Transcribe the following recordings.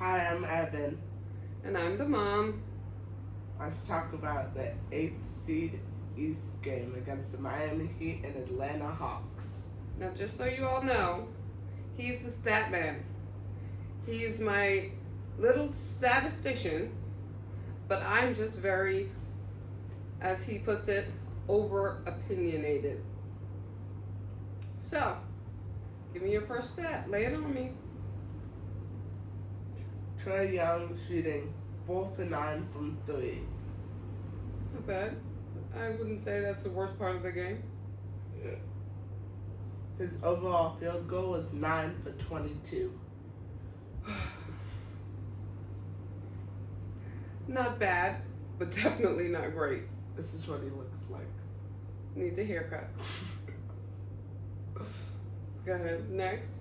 Hi, I'm Evan. And I'm the mom. Let's talk about the 8th seed East game against the Miami Heat and Atlanta Hawks. Now, just so you all know, he's the stat man. He's my little statistician, but I'm just very, as he puts it, over opinionated. So, give me your first stat. Lay it on me. Trae Young shooting 4 for 9 from 3. Not bad. I wouldn't say that's the worst part of the game. His overall field goal was 9 for 22. Not bad, but definitely not great. This is what he looks like. Needs a haircut. Go ahead. Next.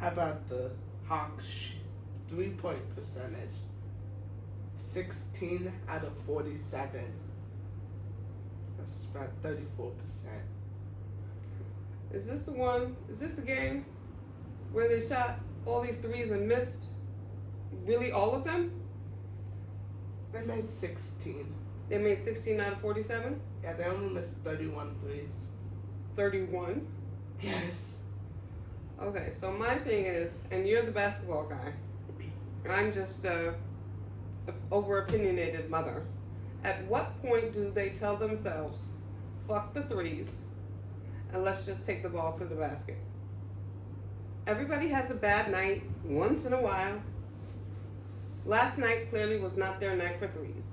How about the Hawks 3-point percentage? 16 out of 47. That's about 34%. Is this the one? Is this the game where they shot all these threes and missed really all of them? They made 16. They made 16 out of 47? Yeah, they only missed 31 threes. 31? Yes. Okay, so my thing is, and you're the basketball guy, I'm just a over opinionated mother. At what point do they tell themselves, fuck the threes, and let's just take the ball to the basket? Everybody has a bad night once in a while. Last night clearly was not their night for threes.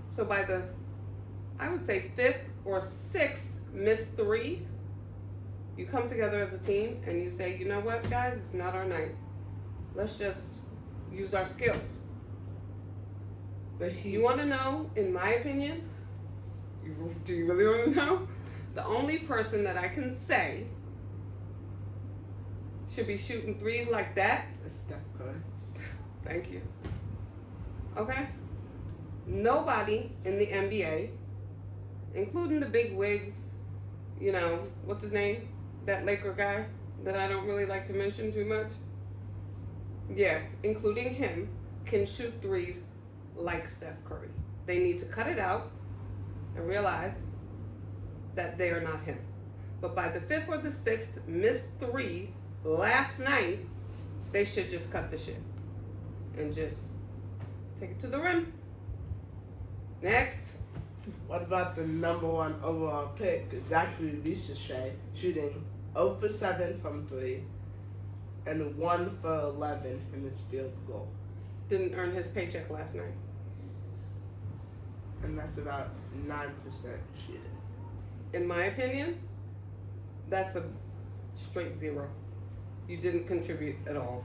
So by the, I would say, 5th or 6th missed three, you come together as a team and you say, you know what, guys, it's not our night. Let's just use our skills. You want to know, in my opinion, do you really want to know? The only person that I can say should be shooting threes like that is Steph Curry. Thank you. Okay? Nobody in the NBA, including the big wigs, you know, what's his name? That Laker guy that I don't really like to mention too much. Yeah, including him, can shoot threes like Steph Curry. They need to cut it out and realize that they are not him. But by the 5th or the 6th missed three last night, they should just cut the shit and just take it to the rim. Next. What about the number 1 overall pick, Zachary Richichet, shooting 0 for 7 from 3 and 1 for 11 in his field goal? Didn't earn his paycheck last night. And that's about 9% shooting. In my opinion, that's a straight 0. You didn't contribute at all.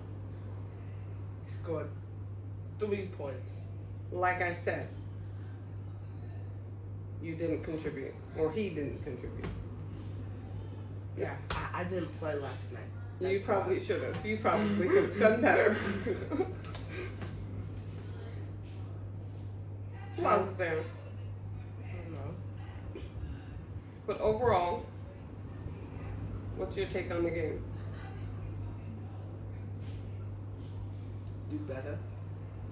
He scored 3 points. Like I said, you didn't contribute, or he didn't contribute. Yeah, I didn't play last night. You probably should have. You probably could have done better. Who else is there? I don't know. But overall, what's your take on the game? Do better.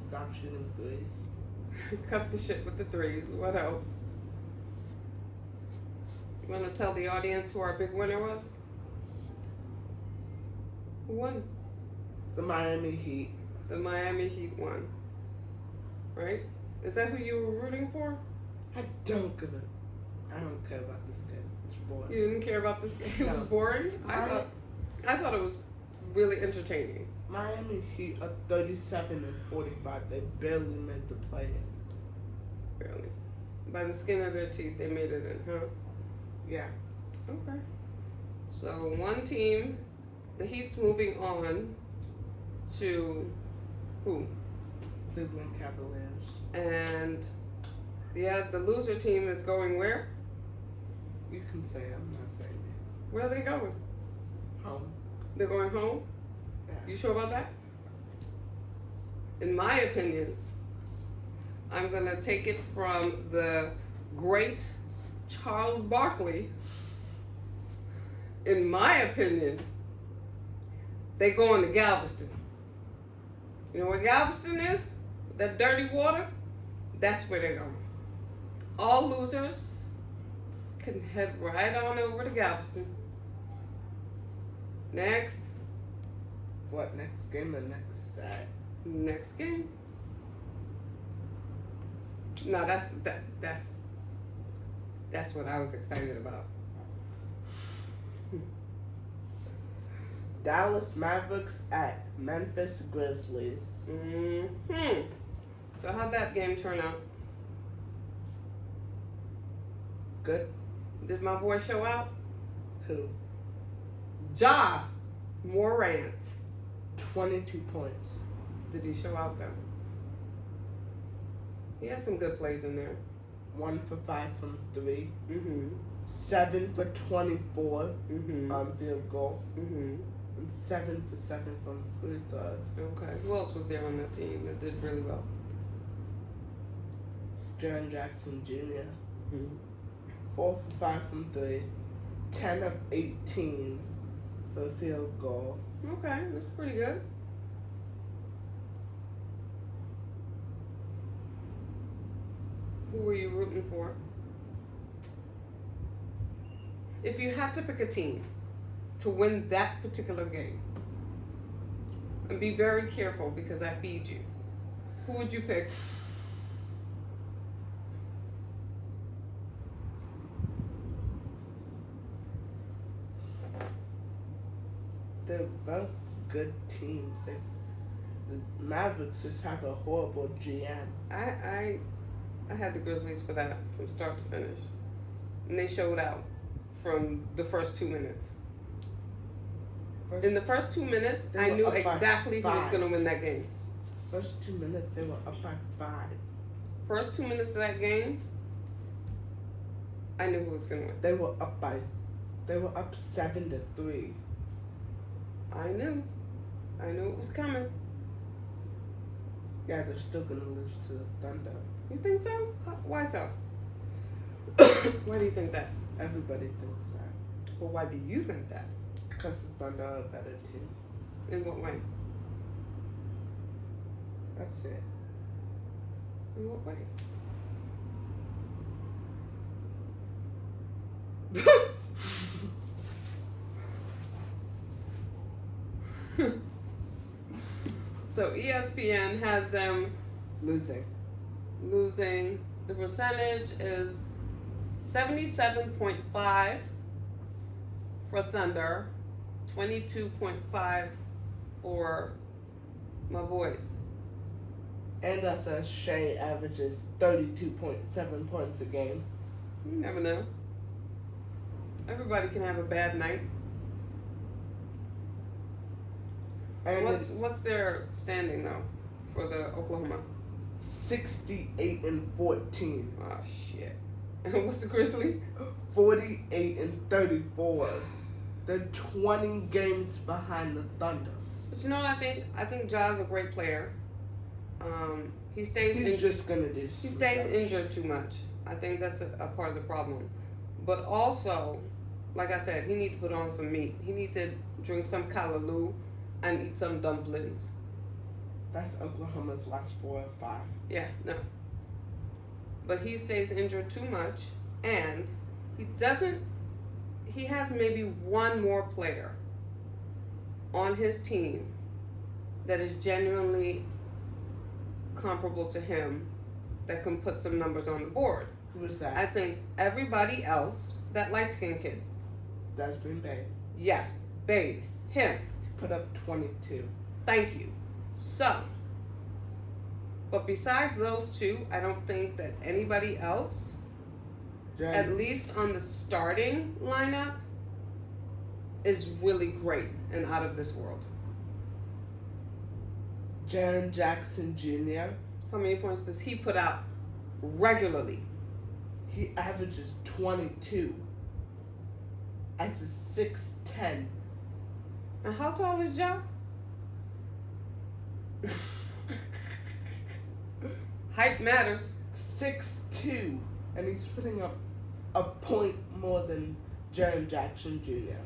Stop shooting threes. Cut the shit with the threes. What else? You want to tell the audience who our big winner was? Who won? The Miami Heat. The Miami Heat won. Right? Is that who you were rooting for? I don't care about this game. It's boring. You didn't care about this game? It was boring? I thought it was really entertaining. Miami Heat are 37 and 45. They barely made the play-in. Barely. By the skin of their teeth, they made it in, huh? Yeah. Okay. So one team, the Heat's moving on to who? Cleveland Cavaliers. And the loser team is going where? You can say it, I'm not saying it. Where are they going? Home. They're going home? Yeah. You sure about that? In my opinion, I'm going to take it from the great Charles Barkley in my opinion, they going to Galveston. You know where Galveston is? That dirty water? That's where they're going. All losers can head right on over to Galveston. Next. What next game or next Next game. No, that's what I was excited about. Dallas Mavericks at Memphis Grizzlies. So how'd that game turn out? Good. Did my boy show out? Who? Ja Morant. 22 points. Did he show out though? He had some good plays in there. 1 for 5 from 3. 7 for 24 on field goal. And 7 for 7 from free throws. Okay. Who else was there on that team that did really well? Jaren Jackson Jr. 4 for 5 from 3. 10 of 18 for field goal. Okay, that's pretty good. Who were you rooting for? If you had to pick a team to win that particular game, and be very careful because I feed you, who would you pick? They're both good teams. The Mavericks just have a horrible GM. I had the Grizzlies for that from start to finish, and they showed out from the first 2 minutes. In the first 2 minutes, I knew exactly who was going to win that game. First 2 minutes, they were up by 5. First 2 minutes of that game, I knew who was going to win. They were up 7-3. I knew it was coming. Yeah, they're still gonna lose to the Thunder. You think so? Why so? Why do you think that? Everybody thinks that. Well, why do you think that? Because the Thunder are a better team. In what way? That's it. In what way? So ESPN has them Losing. The percentage is 77.5 for Thunder, 22.5 for my boys. And that says Shea averages 32.7 points a game. You never know. Everybody can have a bad night. And What's their standing though for the Oklahoma? 68-14. Oh shit. And what's the Grizzly? 48-34. They're 20 games behind the Thunder. But you know what I think? I think Ja's a great player. He stays injured too much. I think that's a part of the problem. But also, like I said, he needs to put on some meat. He needs to drink some callaloo and eat some dumplings. That's Oklahoma's last 4 or 5. Yeah, no. But he stays injured too much, and he has maybe one more player on his team that is genuinely comparable to him that can put some numbers on the board. Who is that? I think everybody else, that light-skinned kid. That's Green Bay. Yes, Babe, him. Put up 22. Thank you. So, but besides those two, I don't think that anybody else, at least on the starting lineup, is really great and out of this world. Jaren Jackson Jr. How many points does he put out regularly? He averages 22 as a 6'10". And how tall is Ja? Height matters. 6'2", and he's putting up a point more than Jaren Jackson Jr.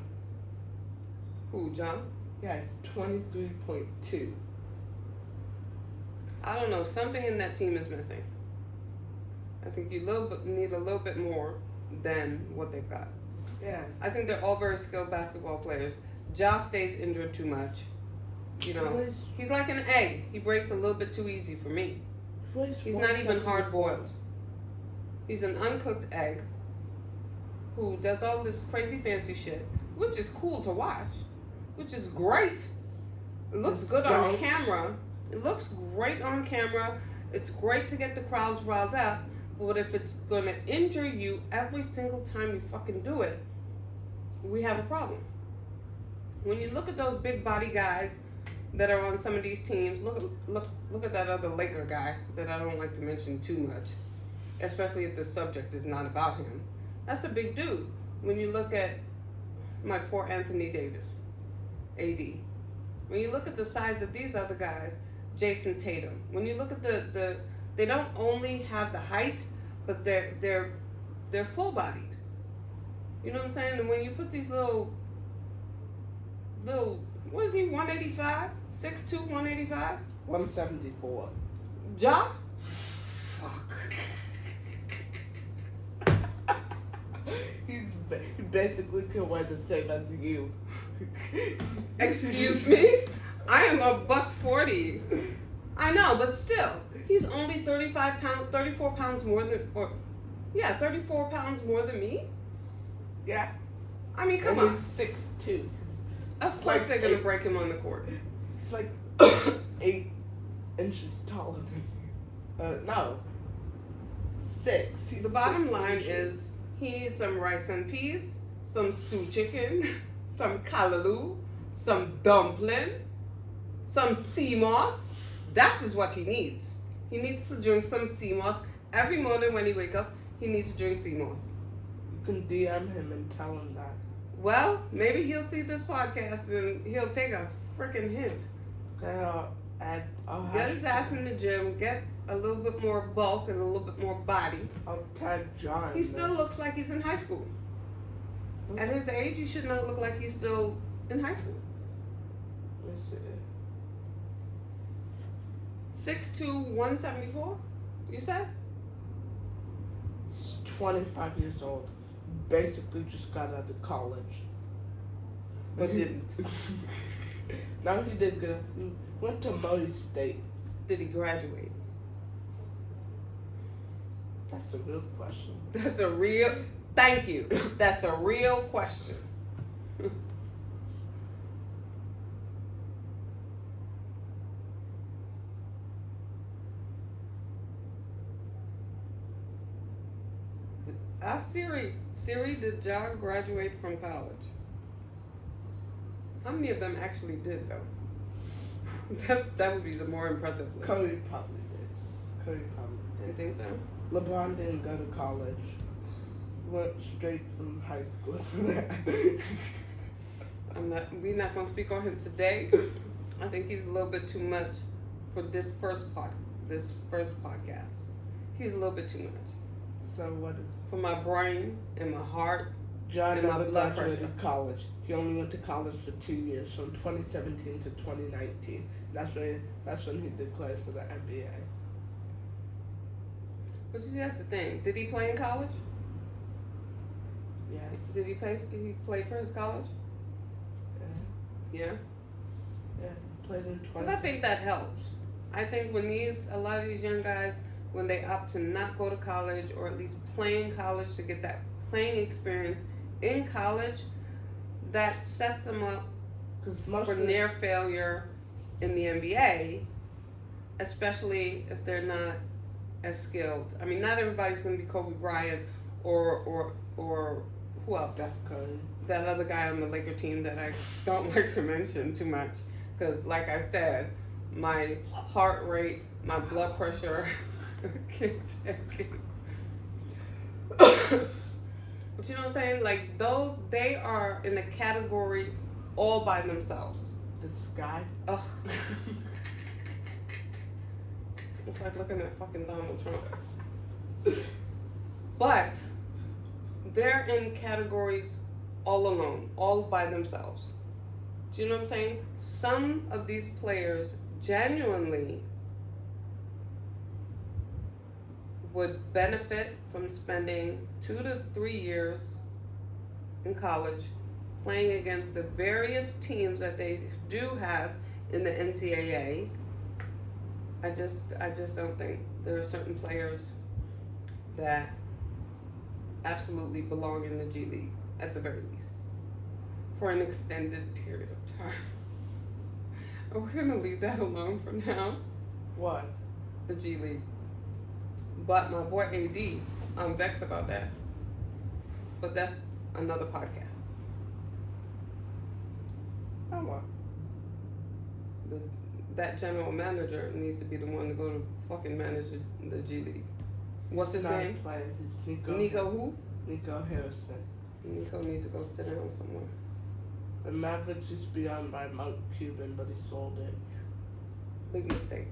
Who, John? Yeah, it's 23.2. I don't know. Something in that team is missing. I think you need a little bit more than what they've got. Yeah. I think they're all very skilled basketball players. Ja stays injured too much. You know, he's like an egg. He breaks a little bit too easy for me. He's not even hard boiled. He's an uncooked egg who does all this crazy fancy shit, which is cool to watch, which is great. It looks good on camera. It looks great on camera. It's great to get the crowds riled up. But if it's going to injure you every single time you fucking do it, we have a problem. When you look at those big body guys that are on some of these teams, look at that other Laker guy that I don't like to mention too much, especially if the subject is not about him. That's a big dude. When you look at my poor Anthony Davis, AD. When you look at the size of these other guys, Jason Tatum. When you look at the they don't only have the height, but they're full bodied. You know what I'm saying? And when you put these little what is he, 185? 6'2", 185? 174. Ja? Fuck. He basically can wear the same as you. Excuse me? I am a $140. I know, but still, he's only 34 pounds more than, 34 pounds more than me. Yeah. I mean, come and on. He's 6'2". Of course they're gonna break him on the court. It's like 8 inches taller than you. No. 6. The bottom line is he needs some rice and peas, some stewed chicken, some callaloo, some dumpling, some sea moss. That is what he needs. He needs to drink some sea moss. Every morning when he wakes up, he needs to drink sea moss. You can DM him and tell him that. Well, maybe he'll see this podcast and he'll take a freaking hint. Okay, I'll Get his ass in the gym, get a little bit more bulk and a little bit more body. I'll tag John. He still looks like he's in high school. At his age, he should not look like he's still in high school. Let's see. 6'2", 174, you said? He's 25 years old. Basically just got out of college. But didn't. No, he did good. He went to Murray State. Did he graduate? That's a real question. That's a real, thank you. That's a real question. Ask Siri, did Ja graduate from college? How many of them actually did, though? That would be the more impressive list. Curry probably did. You think so? LeBron didn't go to college. Went straight from high school to that. We're not gonna speak on him today. I think he's a little bit too much for this first podcast. He's a little bit too much. So what? For my brain and my heart. John and my never blood graduated pressure. college. He only went to college for 2 years, from 2017 to 2019. That's when he declared for the NBA. But see, that's the thing. Did he play in college? Yeah. Did he play? He played for his college? Yeah. Yeah. Played in 20. Because I think that helps. I think when a lot of these young guys, when they opt to not go to college or at least play in college to get that playing experience in college, that sets them up for near failure in the NBA, especially if they're not as skilled. I mean, not everybody's going to be Kobe Bryant or who else? Steph Curry. That other guy on the Laker team that I don't like to mention too much, because like I said, my heart rate, my blood pressure, can't take it. But you know what I'm saying? Like those, they are in a category all by themselves. This guy. Ugh. It's like looking at fucking Donald Trump. But they're in categories all alone, all by themselves. Do you know what I'm saying? Some of these players genuinely would benefit from spending 2 to 3 years in college playing against the various teams that they do have in the NCAA. I just don't think there are certain players that absolutely belong in the G League at the very least for an extended period of time. Are we gonna leave that alone for now? What? The G League. But my boy AD, I'm vexed about that. But that's another podcast. Oh, what? That general manager needs to be the one to go to fucking manage the G League. What's his Not a name? player. He's Nico. Nico who? Nico Harrison. Nico needs to go sit down somewhere. The Mavericks used to be owned by Mark Cuban, but he sold it. Big mistake.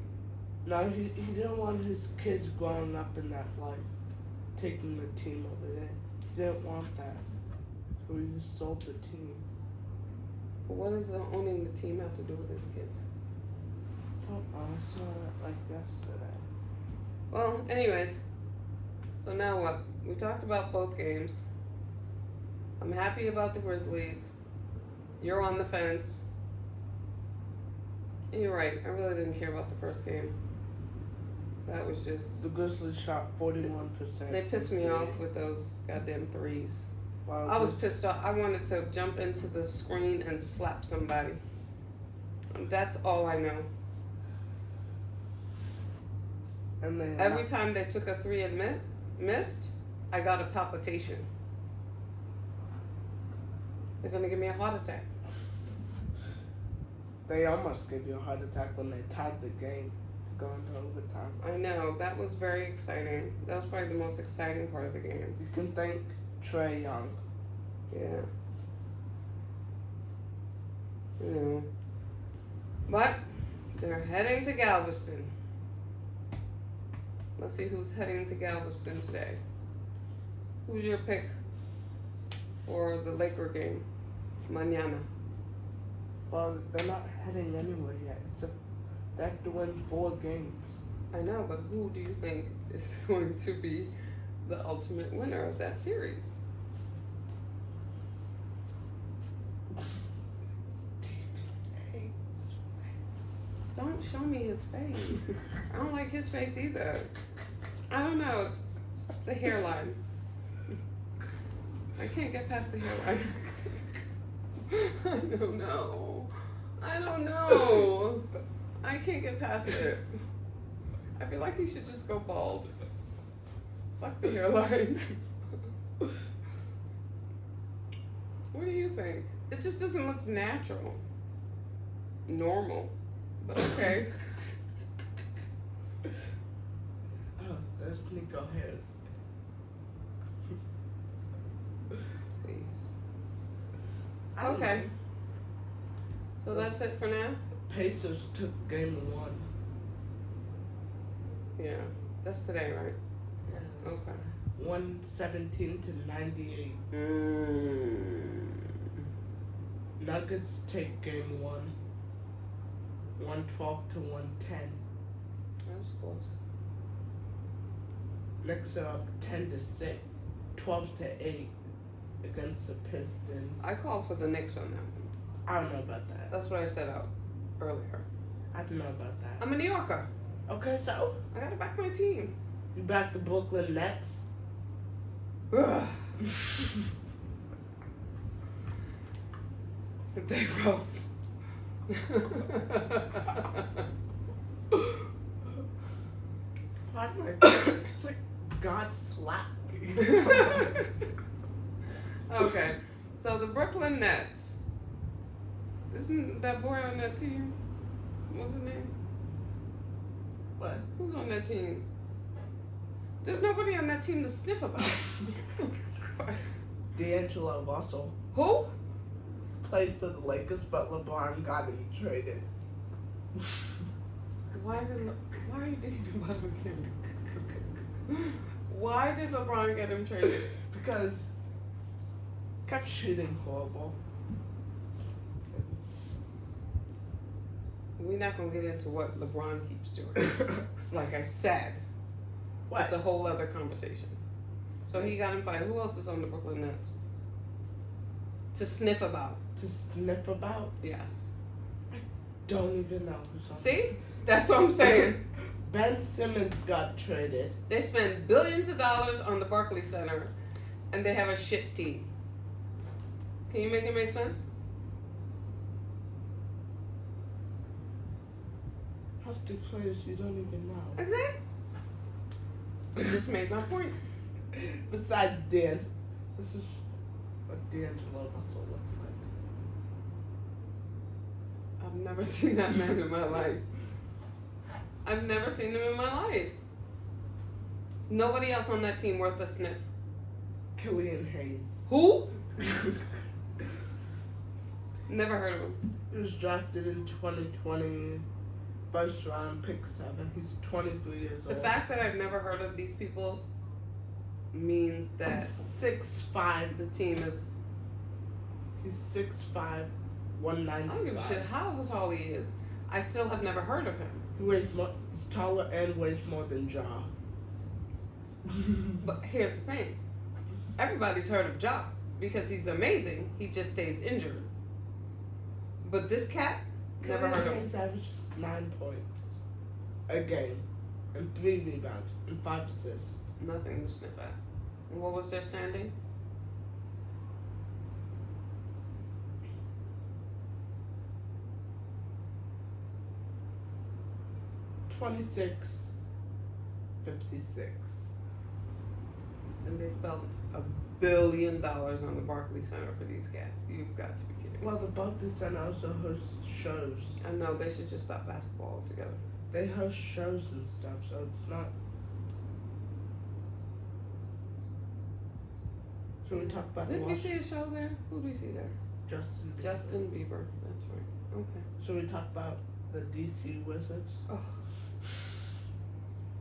No, he didn't want his kids growing up in that life, taking the team over there. He didn't want that. So he just sold the team. But what does owning the team have to do with his kids? I don't know. I saw that like yesterday. Well, anyways. So now what? We talked about both games. I'm happy about the Grizzlies. You're on the fence. And you're right. I really didn't care about the first game. That was just... The Grizzlies shot 41%. They pissed me off with those goddamn threes. Wow, I was pissed off. I wanted to jump into the screen and slap somebody. That's all I know. And they Every time they took a three and missed, I got a palpitation. They're gonna give me a heart attack. They almost gave you a heart attack when they tied the game going to overtime. I know, that was very exciting. That was probably the most exciting part of the game. You can thank Trae Young. Yeah. You know. But they're heading to Galveston. Let's see who's heading to Galveston today. Who's your pick for the Laker game? Mañana. Well, they're not heading anywhere yet. They have to win 4 games. I know, but who do you think is going to be the ultimate winner of that series? Don't show me his face. I don't like his face either. I don't know. It's the hairline. I can't get past the hairline. I don't know. I don't know. I can't get past it. I feel like he should just go bald. Fuck the hairline. What do you think? It just doesn't look natural. Normal. But okay. Oh, there's Nico Harris. Please. I don't Okay. know. So that's it for now? Pacers took game 1. Yeah. That's today, right? Yeah, Okay. 117 to 98. Nuggets take game 1. 112 to 110. That was close. Knicks are up 10 to 6, 12 to 8 against the Pistons. I called for the Knicks on that one. I don't know about that. That's what I said out earlier. I don't know about that. I'm a New Yorker. Okay, so I gotta back my team. you back the Brooklyn Nets? They rough. Why do I? It's like God slapped me. Okay, so the Brooklyn Nets. Isn't that boy on that team? What's his name? What? Who's on that team? There's nobody on that team to sniff about. D'Angelo Russell Who? played for the Lakers, but LeBron got him traded. Why are you thinking about him again? Why did LeBron get him traded? Because kept shooting horrible. we're not gonna get into what LeBron keeps doing. It's like I said, What? it's a whole other conversation. So he got him fired. Who else is on the Brooklyn Nets? To sniff about. To sniff about? Yes. Don't even know who's on. See? That's what I'm saying. Ben Simmons got traded. They spend billions of dollars on the Barclays Center, and they have a shit team. Can you make it make sense? Half the players you don't even know. Exactly. You just made my point. Besides Dan, this is what D'Angelo Russell looks like. I've never seen that man in my life. I've never seen him in my life. Nobody else on that team worth a sniff. Killian Hayes. Who? Never heard of him. He was drafted in 2020, first round, pick 7. He's 23 years The old. fact that I've never heard of these people means that 6'5". the team is. He's 6'5", 195. I don't give a shit how tall he is. I still have never heard of him. He weighs more. He's taller and weighs more than Ja. But here's the thing. Everybody's heard of Ja because he's amazing. He just stays injured. But this cat, never heard of him. Hayes averages 9 points a game, and 3 rebounds, and 5 assists. Nothing to sniff at. And what was their standing? $26.56. And they spent $1 billion on the Barclays Center for these cats. You've got to be kidding me. Well, the Barclays Center also hosts shows. I know they should just stop basketball altogether. They host shows and stuff, so it's not. Should we talk about Did the we see a show there? Who did we see there? Justin Bieber? Justin Bieber. That's right. Okay. Should we talk about the DC Wizards? Oh.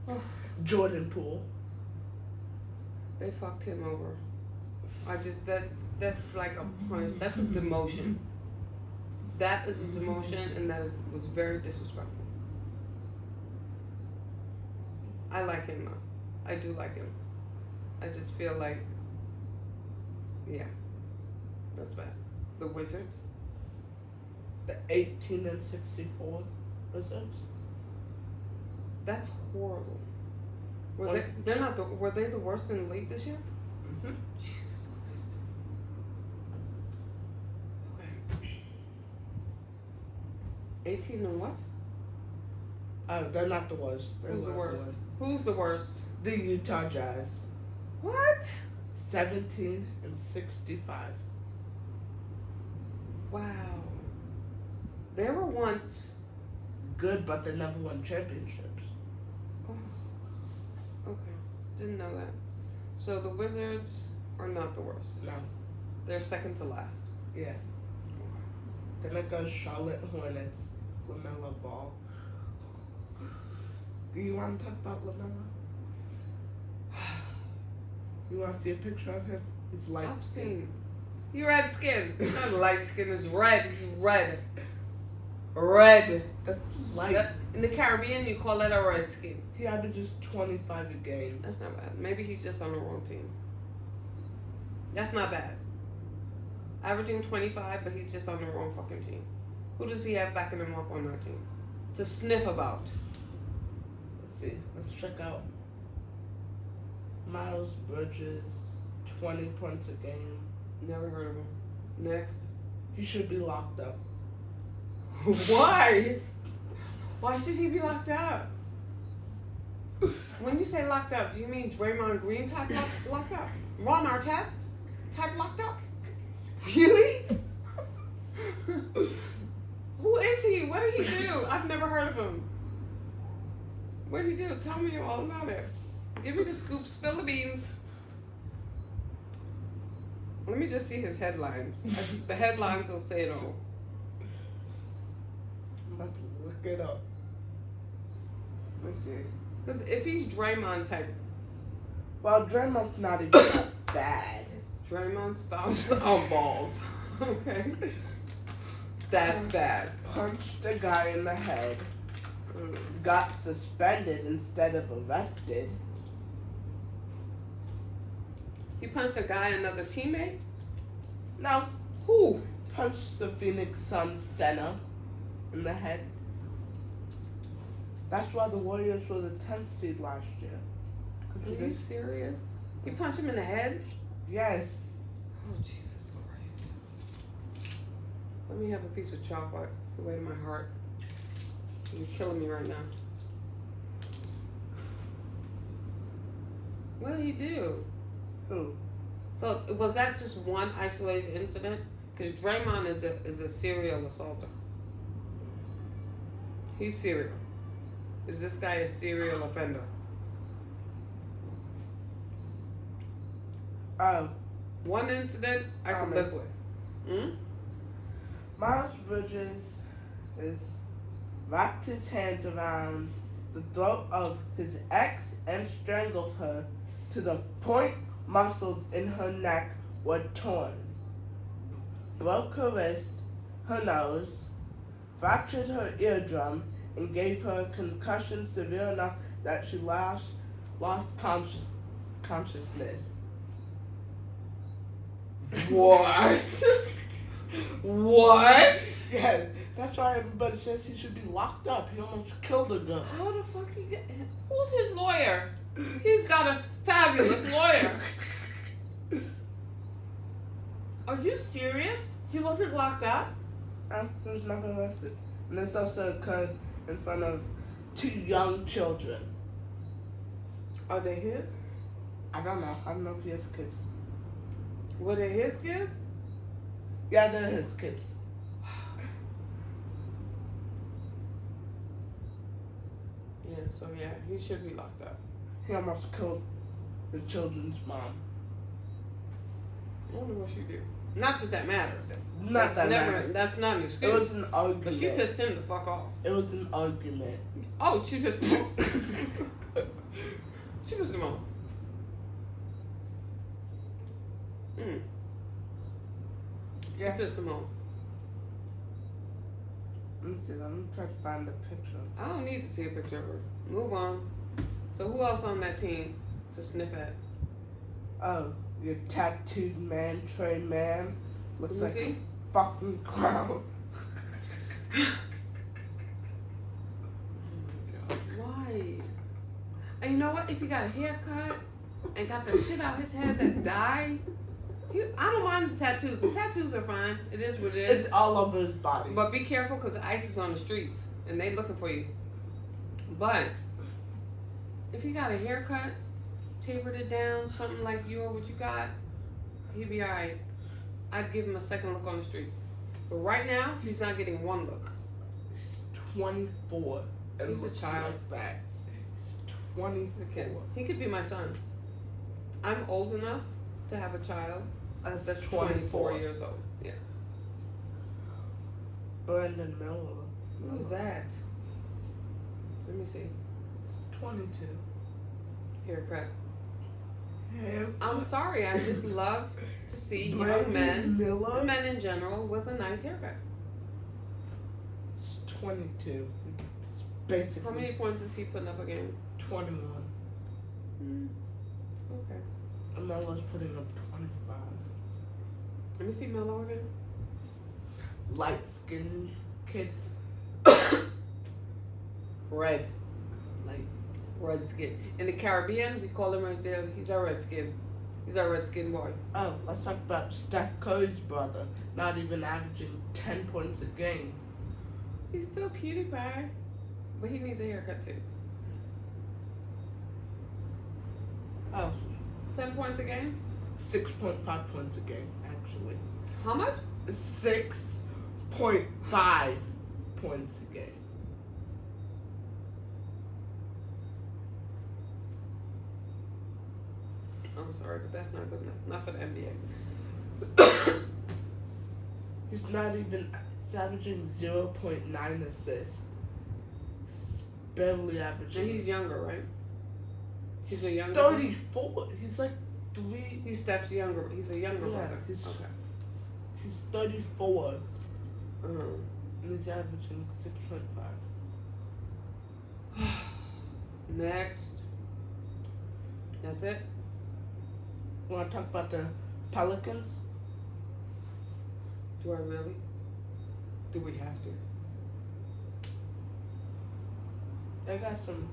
Oh. Jordan Poole. They fucked him over. That's like a punish. That's a demotion. That is a demotion, and that was very disrespectful. I like him though. I do like him. I just feel like, yeah, that's bad. The Wizards. The 18-64 Wizards. That's horrible. Were What? they're not the? Were they the worst in the league this year? Mm-hmm. Jesus Christ. Okay. 18 and what? They're not the worst. They Who's the weren't worst? Who's the worst? The Utah Jazz. What? 17-65. Wow. They were once. Good, but they never won championships. Okay. Didn't know that. So the Wizards are not the worst. No. They're second to last. Yeah. Then it goes Charlotte Hornets, LaMelo Ball. Do you want to talk about LaMelo? You want to see a picture of him? He's light I've skin. seen. You red skin. It's not light skin. It's red. He's red. Red. That's light. In the Caribbean, you call that a red skin. He averages 25 a game. That's not bad. Maybe he's just on the wrong team. That's not bad. Averaging 25, but he's just on the wrong fucking team. Who does he have backing him up on that team? To sniff about. Let's see. Let's check out Miles Bridges, 20 points a game. Never heard of him. Next. He should be locked up. Why? Why should he be locked up? When you say locked up, do you mean Draymond Green type locked up? Ron Artest type locked up? Really? Who is he? What did he do? I've never heard of him. What did he do? Tell me all about it. Give me the scoop. Spill the beans. Let me just see his headlines. The headlines will say it all. I'm about to look it up. Let's see. Because if he's Draymond type, Well, Draymond's not even that bad. Draymond stops on balls. Okay. That's bad. punched a guy in the head, got suspended instead of arrested. He punched a guy, another teammate? No, Who? punched the Phoenix Suns center in the head. That's why the Warriors were the 10th seed last year. Are you serious? He punched him in the head? Yes. Oh, Jesus Christ. Let me have a piece of chocolate. It's the way to my heart. You're killing me right now. What did he do? Who? So, was that just one isolated incident? Because Draymond is a serial assaulter. He's serial. Is this guy a serial offender? Oh, One incident I can live with. Hmm? Miles Bridges is wrapped his hands around the throat of his ex and strangled her to the point muscles in her neck were torn. Broke her wrist, her nose, fractured her eardrum, and gave her a concussion severe enough that she lost consciousness. What? What? Yeah, that's why everybody says he should be locked up. He almost killed a girl. How the fuck he get? Who's his lawyer? He's got a fabulous lawyer. Are you serious? He wasn't locked up? He was never arrested. And this also occurred in front of 2 young children. Are they his? I don't know. I don't know if he has kids. Were they his kids? Yeah, they're his kids. Yeah, so yeah, he should be locked up. He almost killed the children's mom. I wonder what she did. Not that that matters. Not that matters. That's not an It excuse. was an argument. But she pissed him the fuck off. It was an argument. Oh, she pissed him off. She pissed him off. Mm. She Yeah. pissed him off. Let me see. Let me try to find the picture. I don't need to see a picture of her. Move on. So who else on that team to sniff at? Oh, your tattooed man, Trey Man. Looks Let me like see. a fucking clown. Why? And you know what? If he got a haircut and got the shit out his head that died, I don't mind the tattoos. The tattoos are fine. It is what it is. It's all over his body. But be careful because ICE is on the streets and they looking for you. But if he got a haircut, tapered it down, something like you or what you got, he'd be alright. I'd give him a second look on the street. But right now, he's not getting one look. He's 24. And He's a looks child. like that. He's 24. Okay. He could be my son. I'm old enough to have a child that's 24 years old. Yes. Brandon Miller. Who's that? Let me see. 22. Haircut. Haircut. I'm sorry. I just love to see young Brandon men, Miller. men in general, with a nice haircut. It's 22. It's How basically many points is he putting up a game? 21. Okay. And Melo's putting up 25. Let me see Melo again. Light skinned kid. Red. Like, Redskin. In the Caribbean, we call him he's our redskin. He's our redskin boy. oh, let's talk about Steph Curry's brother. Not even averaging 10 points a game. He's still cutie pie. But he needs a haircut too. Oh, 10 points a game? 6.5 points a game, actually. How much? 6.5 points a game. I'm sorry, but that's not good enough. Not for the NBA. He's not even he's averaging 0.9 assists. He's barely averaging. And he's younger, right? He's a younger 34. He's like 3. He's Steph's younger. He's a younger Yeah, brother. he's- Okay. He's 34. And he's averaging 6.5. Next. That's it? You want to talk about the Pelicans? Do I really? Do we have to? They got some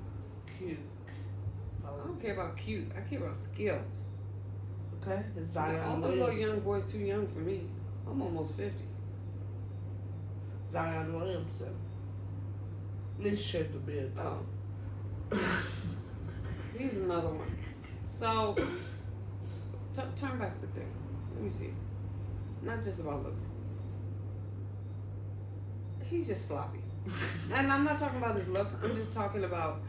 cute I fellas. don't care about cute. I care about skills. Okay? It's All Zion those little Williamson. young boys too young for me. I'm almost 50. Zion Williamson. Needs to shave the beard though. Oh. He's another one. So, turn back the thing. Let me see. Not just about looks. He's just sloppy. And I'm not talking about his looks. I'm just talking about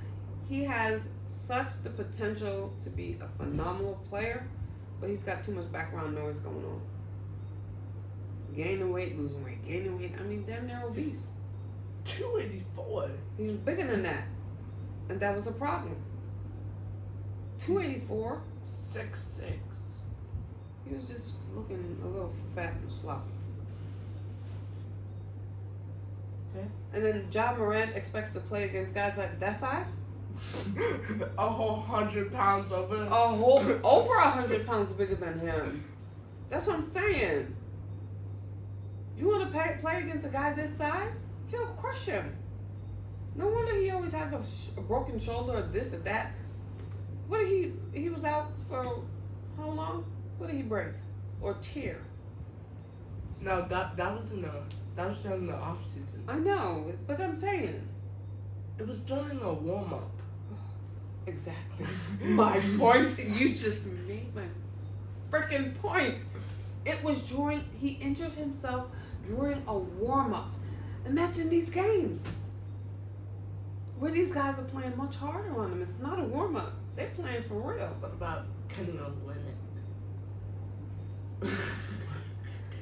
he has such the potential to be a phenomenal player, but he's got too much background noise going on. Gaining weight, losing weight, gaining weight. I mean, damn near obese. 284. He's bigger than that. And that was a problem. 284. 6'6". He was just looking a little fat and sloppy. Okay. And then John Morant expects to play against guys like that size? A whole 100 pounds over. A whole over 100 pounds bigger than him. That's what I'm saying. You want to play against a guy this size? He'll crush him. No wonder he always has a broken shoulder or this or that. What did he was out for how long? What did he break or tear? No, that was during the off season. I know, but I'm saying. It was during a warm up. Exactly. My point. You just made my freaking point. It was he injured himself during a warm up. Imagine these games where these guys are playing much harder on them. It's not a warm up. They're playing for real. What about Kenny Olynyk?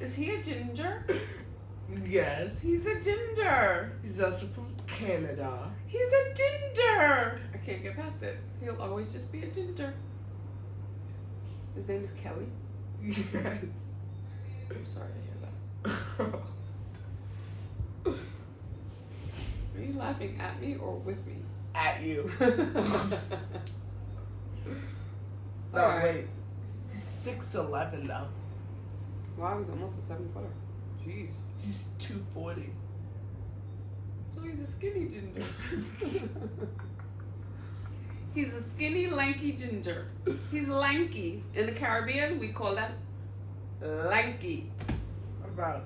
Is he a ginger? Yes. He's a ginger. He's also from Canada. He's a ginger. I can't get past it. He'll always just be a ginger. His name is Kelly. Yes. I'm sorry to hear that. Are you laughing at me or with me? At you. No, Alright. wait. He's 6'11" though. Wow, he's almost a 7-footer. Jeez. He's 240. So he's a skinny ginger. He's a skinny, lanky ginger. He's lanky. In the Caribbean, we call that lanky. What about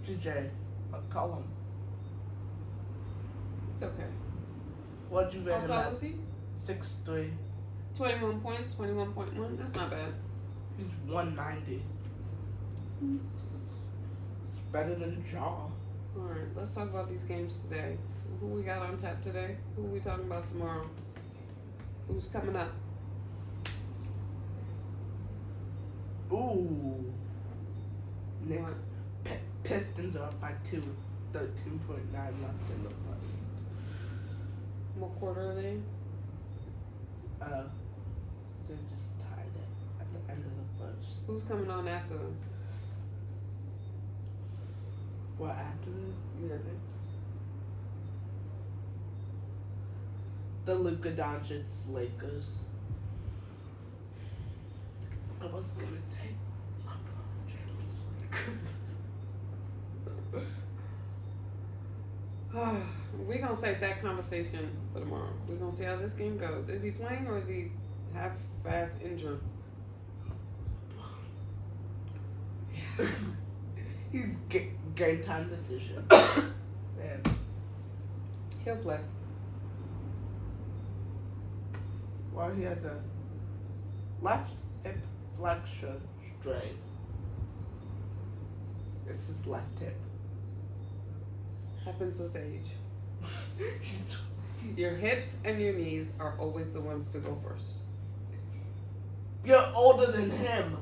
CJ McCollum? It's okay. What'd you rate How him tall at? is he? 6'3". 21 points, 21.1. That's not bad. He's 190. It's better than Jaw. Alright, let's talk about these games today. Who we got on tap today? Who we talking about tomorrow? Who's coming up? Ooh. Nick. What? Pistons are up by 2 with 13.9 left in the first. What quarter are they in? They just tied it at the end of the first. Who's coming on after them? What, after the Yeah. The Luka Doncic Lakers. I was gonna say We're gonna save that conversation for tomorrow. We're gonna see how this game goes. Is he playing or is he half-fast injured? He's game time decision. Man. He'll play. Well, he has a left hip flexor strain. It's his left hip. Happens with age. He's Your hips and your knees are always the ones to go first. You're older than him.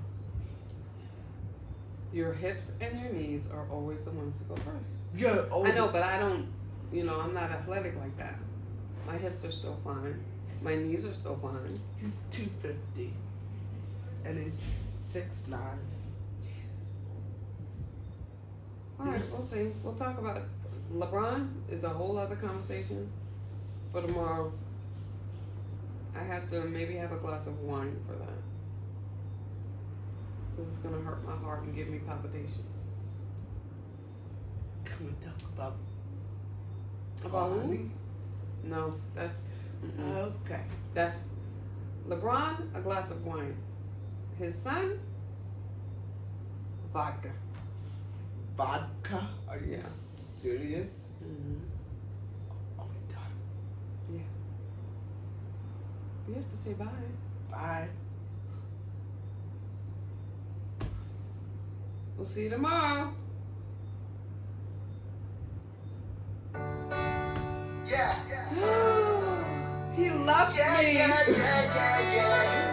Your hips and your knees are always the ones to go first. You're older. I know, but I don't, I'm not athletic like that. My hips are still fine. My knees are still fine. He's 250. And he's 6'9". All right, we'll see. We'll talk about LeBron. Is a whole other conversation for tomorrow. I have to maybe have a glass of wine for that. Because it's gonna hurt my heart and give me palpitations. Can we talk about About who? Bonnie? No, that's Okay. that's LeBron. A glass of wine. His son. Vodka. Vodka? Are you Yeah. serious? Mm-hmm. Are we done? You have to say bye. Bye. We'll see you tomorrow. Yeah. He loves me. Yeah.